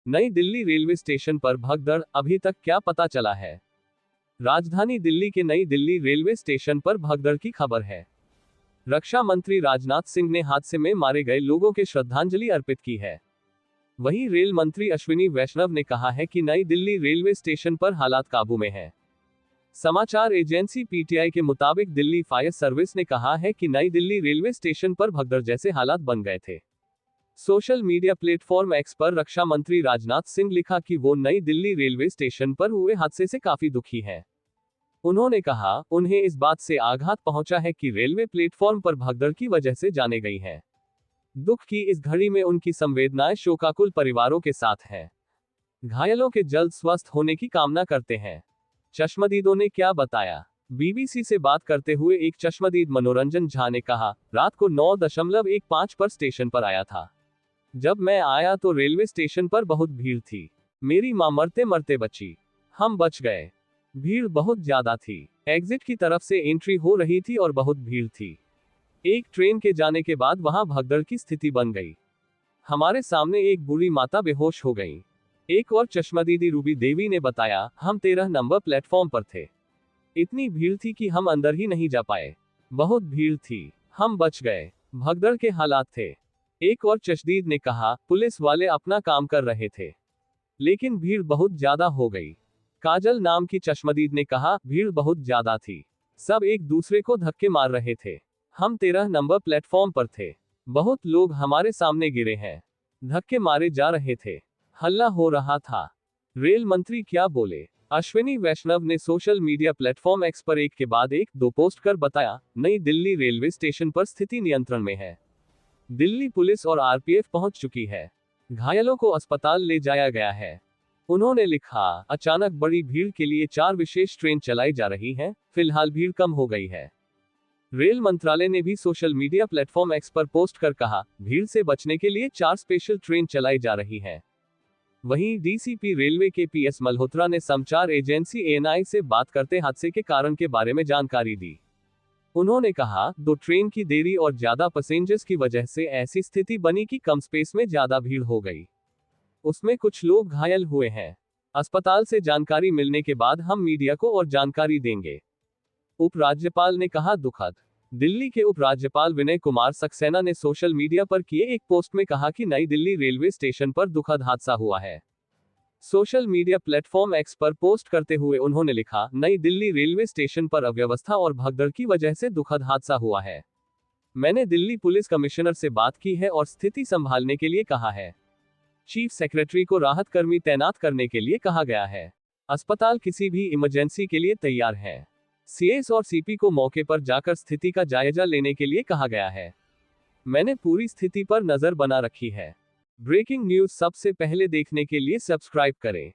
नई Delhi railway station पर भगदड़, अभी तक क्या पता चला है? राजधानी दिल्ली के नई दिल्ली रेलवे स्टेशन पर भगदड़ की खबर है। रक्षा मंत्री राजनाथ सिंह ने हादसे में मारे गए लोगों के श्रद्धांजलि अर्पित की है। वहीं रेल मंत्री अश्विनी वैष्णव ने कहा है कि नई दिल्ली रेलवे स्टेशन पर हालात काबू में है। समाचार एजेंसी पीटीआई के मुताबिक दिल्ली फायर सर्विस ने कहा है कि नई दिल्ली रेलवे स्टेशन पर भगदड़ जैसे हालात बन गए थे। सोशल मीडिया प्लेटफॉर्म एक्स पर रक्षा मंत्री राजनाथ सिंह लिखा कि वो नई दिल्ली रेलवे स्टेशन पर हुए हादसे से काफी दुखी हैं। उन्होंने कहा, उन्हें इस बात से आघात पहुंचा है कि रेलवे प्लेटफॉर्म पर भगदड़ की वजह से जाने गई हैं। दुख की इस घड़ी में उनकी संवेदनाएं शोकाकुल परिवारों के साथ हैं। घायलों के जल्द स्वस्थ होने की कामना करते हैं। चश्मदीदों ने क्या बताया? बीबीसी से बात करते हुए एक चश्मदीद मनोरंजन झा ने कहा, रात को 9:15 पर स्टेशन पर आया था। जब मैं आया तो रेलवे स्टेशन पर बहुत भीड़ थी। मेरी मां मरते मरते बची। हम बच गए। भीड़ बहुत ज्यादा थी। एग्जिट की तरफ से एंट्री हो रही थी और बहुत भीड़ थी। एक ट्रेन के जाने के बाद वहां भगदड़ की स्थिति बन गई। हमारे सामने एक बूढ़ी माता बेहोश हो गई। एक और चश्मदीदी रूबी देवी ने बताया, हम 13 नंबर प्लेटफॉर्म पर थे। इतनी भीड़ थी कि हम अंदर ही नहीं जा पाए। बहुत भीड़ थी। हम बच गए। भगदड़ के हालात थे। एक और चश्मदीद ने कहा, पुलिस वाले अपना काम कर रहे थे, लेकिन भीड़ बहुत ज्यादा हो गई। काजल नाम की चश्मदीद ने कहा, भीड़ बहुत ज्यादा थी। सब एक दूसरे को धक्के मार रहे थे। हम 13 नंबर प्लेटफॉर्म पर थे। बहुत लोग हमारे सामने गिरे हैं। धक्के मारे जा रहे थे। हल्ला हो रहा था। रेल मंत्री क्या बोले? अश्विनी वैष्णव ने सोशल मीडिया प्लेटफॉर्म एक्स पर एक के बाद एक दो पोस्ट कर बताया, नई दिल्ली रेलवे स्टेशन पर स्थिति नियंत्रण में है। दिल्ली पुलिस और आरपीएफ पहुंच चुकी है। घायलों को अस्पताल ले जाया गया है। उन्होंने लिखा, अचानक बड़ी भीड़ के लिए 4 विशेष ट्रेन चलाई जा रही हैं, फिलहाल भीड़ कम हो गई है। रेल मंत्रालय ने भी सोशल मीडिया प्लेटफॉर्म एक्स पर पोस्ट कर कहा, भीड़ से बचने के लिए 4 स्पेशल ट्रेन चलाई जा रही हैं। वहीं डीसीपी रेलवे के पीएस मल्होत्रा ने समाचार एजेंसी एएनआई से बात करते हादसे के कारण के बारे में जानकारी दी। उन्होंने कहा, 2 ट्रेन की देरी और ज्यादा पैसेंजर्स की वजह से ऐसी स्थिति बनी कि कम स्पेस में ज्यादा भीड़ हो गई। उसमें कुछ लोग घायल हुए हैं। अस्पताल से जानकारी मिलने के बाद हम मीडिया को और जानकारी देंगे। उपराज्यपाल ने कहा, दुखद। दिल्ली के उपराज्यपाल विनय कुमार सक्सेना ने सोशल मीडिया पर किए एक पोस्ट में कहा कि नई दिल्ली रेलवे स्टेशन पर दुखद हादसा हुआ है। सोशल मीडिया प्लेटफॉर्म एक्स पर पोस्ट करते हुए उन्होंने लिखा, नई दिल्ली रेलवे स्टेशन पर अव्यवस्था और भगदड़ की वजह से दुखद हादसा हुआ है। मैंने दिल्ली पुलिस कमिश्नर से बात की है और स्थिति संभालने के लिए कहा है। चीफ सेक्रेटरी को राहत कर्मी तैनात करने के लिए कहा गया है। अस्पताल किसी भी इमरजेंसी के लिए तैयार है। सीएस और सीपी को मौके पर जाकर स्थिति का जायजा लेने के लिए कहा गया है। मैंने पूरी स्थिति पर नजर बना रखी है। ब्रेकिंग न्यूज सबसे पहले देखने के लिए सब्सक्राइब करें।